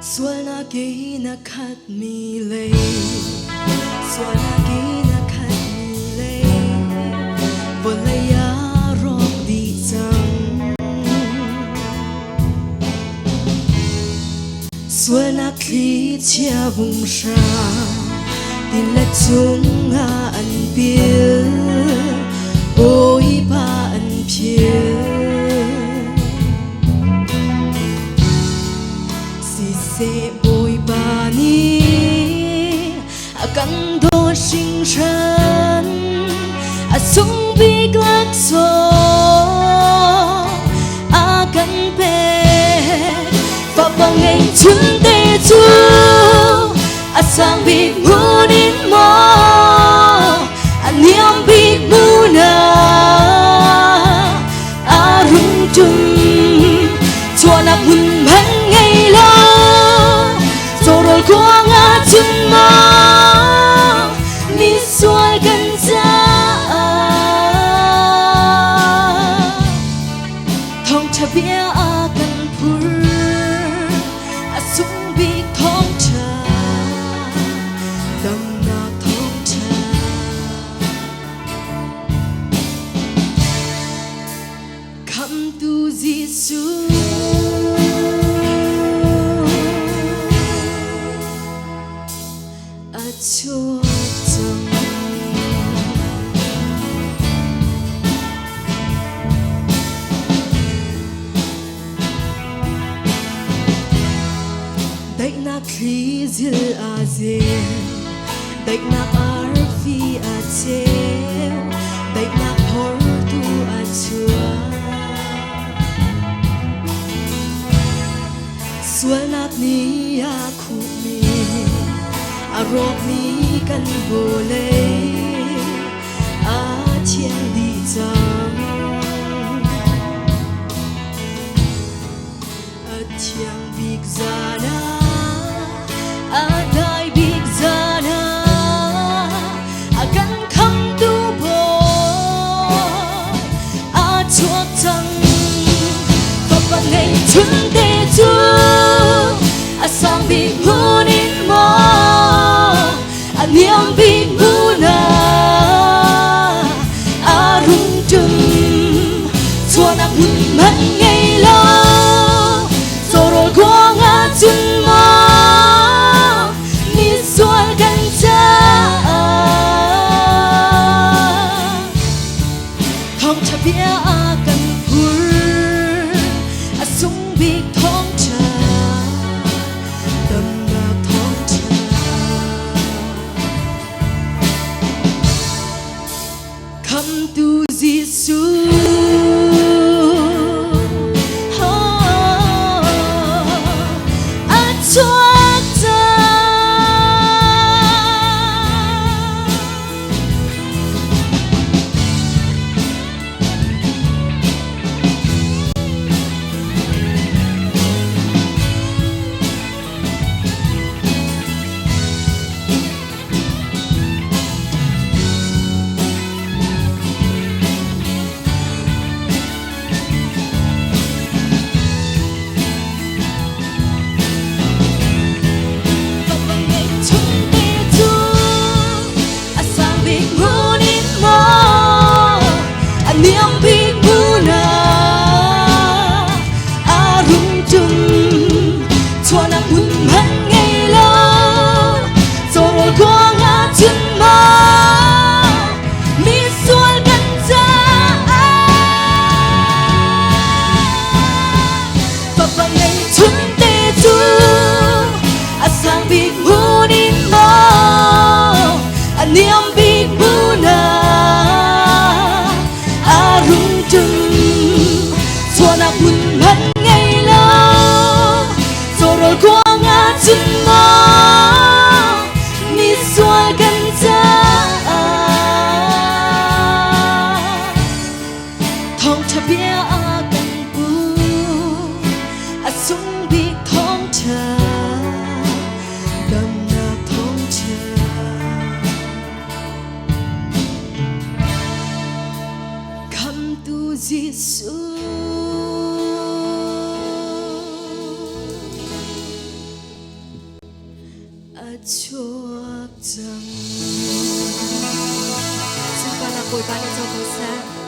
Sual na kinakat milay, sual na kinakat milay, walaya rok di sang. Sual na kli chia bung sha, tin la chung nga an bil, oi pa an pia. Se bồi bà ni căng đô sinh chân sung bi glak so căng pe và bằng ngày chun tê chu sang bi munin mo niam bi muna rung chung cho na bun man ngày lo rồi qua ngã chân mà mi xoay gần ra thong cha bia gần phur sung bi thong cha đầm na thong cha come to Jesus. Chúa rằng đẩy na khí dil a dê đẩy na arfi a cheu đẩy na portu a chua sual nak ni a khu mi rok mi kan bole chiang di chang chiang big zana dai big zana kan kham tu bo chuak chang và ban ngày chun te chu sang big munin mo niam bi muna rung chung cho na bun man ngày lo rồi qua ngã chân mà mi xoay gần cha thong cha bia gần phur sung bi thong cha đầm na thong cha. Come to Jesus. Niam bi muna rung chung cho na bun man ngày lo rồi qua ngã chân mà mi xoay gần ra và bằng ngày chun te chu sang bi munin mo niam bi muna rung chung cho na bun man ngày lo rồi qua ngã chân mà mi xoay gần ra thong cha bia gần bu sung bi thong cha đầm na thong cha. Come to Jesus. chuộc dần. Xin con là bồi ban cho cầu xa